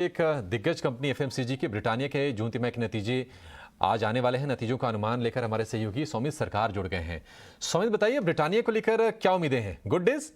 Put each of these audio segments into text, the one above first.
एक दिग्गज company FMCG के ब्रिटानिया के जून तिमाही के नतीजे आज आने वाले हैं। नतीजों का अनुमान लेकर हमारे सहयोगी सौमित सरकार जुड़ गए हैं। सौमित, बताइए ब्रिटानिया को लेकर क्या उम्मीदें हैं? Good days.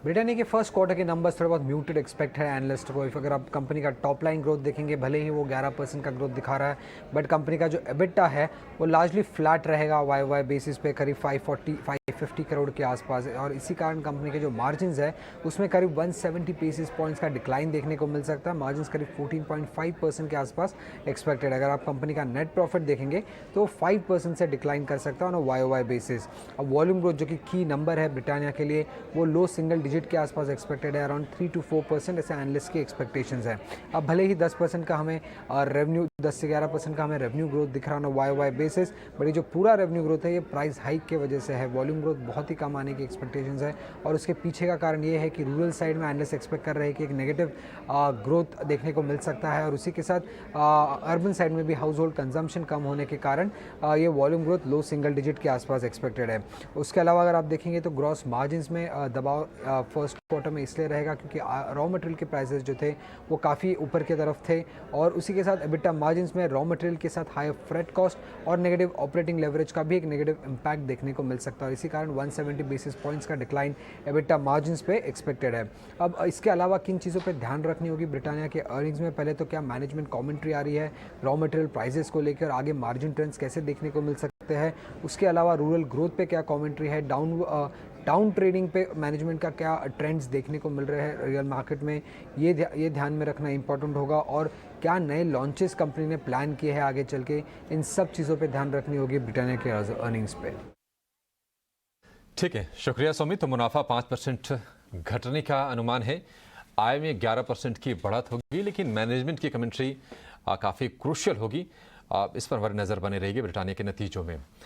ब्रिटानिया के फर्स्ट क्वार्टर के नंबर्स थोड़े बहुत म्यूटेड एक्सपेक्ट है एनालिस्ट को। अगर आप कंपनी का टॉप लाइन ग्रोथ देखेंगे, भले ही वो 11% का ग्रोथ दिखा रहा है, बट कंपनी का जो एबिटा है वो लार्जली फ्लैट रहेगा वाई बेसिस पे, करीब 550 करोड़ के आसपास। और इसी कारण कंपनी के जो मार्जिन है उसमें करीब 170 बेसिस पॉइंट्स का डिक्लाइन देखने को मिल सकता है। मार्जिन करीब 14.5% के आसपास एक्सपेक्टेड। अगर आप कंपनी का नेट प्रॉफिट देखेंगे तो 5% से डिक्लाइन कर सकता है ऑन वाई बेसिस। अब वॉल्यूम ग्रोथ जो कि की नंबर है ब्रिटानिया के लिए, वो लो सिंगल डिजिट के आसपास एक्सपेक्टेड है, अराउंड 3 to 4% ऐसे एनालिस्ट की एक्सपेक्टेशंस है। अब भले ही 10% का हमें रेवेन्यू 10 से 11% का हमें रेवेन्यू ग्रोथ दिख रहा है वाई बेसिस, बट ये जो पूरा रेवेन्यू ग्रोथ है ये प्राइस हाइक के वजह से है। वॉल्यूम ग्रोथ बहुत ही कम आने की एक्सपेक्टेशंस है और उसके पीछे का कारण ये है कि रूरल साइड में एनालिस्ट एक्सपेक्ट कर रहे हैं कि एक नेगेटिव ग्रोथ देखने को मिल सकता है, और उसी के साथ अर्बन साइड में भी हाउस होल्ड कंजम्पशन कम होने के कारण ये वॉल्यूम ग्रोथ लो सिंगल डिजिट के आसपास एक्सपेक्टेड है। उसके अलावा अगर आप देखेंगे तो ग्रॉस मार्जिन में दबाव फर्स्ट क्वार्टर में इसलिए रहेगा क्योंकि रॉ मटेरियल के प्राइसेस जो थे वो काफ़ी ऊपर की तरफ थे, और उसी के साथ एबिटा मार्जिन्स में रॉ मटेरियल के साथ हाई फ्रेट कॉस्ट और नेगेटिव ऑपरेटिंग लेवरेज का भी एक नेगेटिव इंपैक्ट देखने को मिल सकता है, और इसी कारण 170 बेसिस पॉइंट्स का डिक्लाइन एबिटा मार्जिन्स पे एक्सपेक्टेड है। अब इसके अलावा किन चीज़ों पे ध्यान रखनी होगी ब्रिटानिया के अर्निंग्स में? पहले तो क्या मैनेजमेंट कमेंट्री आ रही है रॉ मटेरियल प्राइसेस को लेकर, आगे मार्जिन ट्रेंड्स कैसे देखने को मिल सकते हैं? उसके अलावा रूरल ग्रोथ पे क्या कमेंट्री है? डाउन ट्रेडिंग पे मैनेजमेंट का क्या ट्रेंड्स देखने को मिल रहे हैं रियल मार्केट में, ये ध्यान में रखना इंपॉर्टेंट होगा। और क्या नए लॉन्चेस कंपनी ने प्लान किए हैं आगे चल के, इन सब चीज़ों पे ध्यान रखनी होगी ब्रिटानिया के अर्निंग्स पे। ठीक है, शुक्रिया सौमित। तो मुनाफा 5% घटने का अनुमान है, आय में 11% की बढ़त होगी, लेकिन मैनेजमेंट की कमेंट्री काफ़ी क्रूशियल होगी। इस पर हमारी नज़र बनी रहेगी ब्रिटानिया के नतीजों में।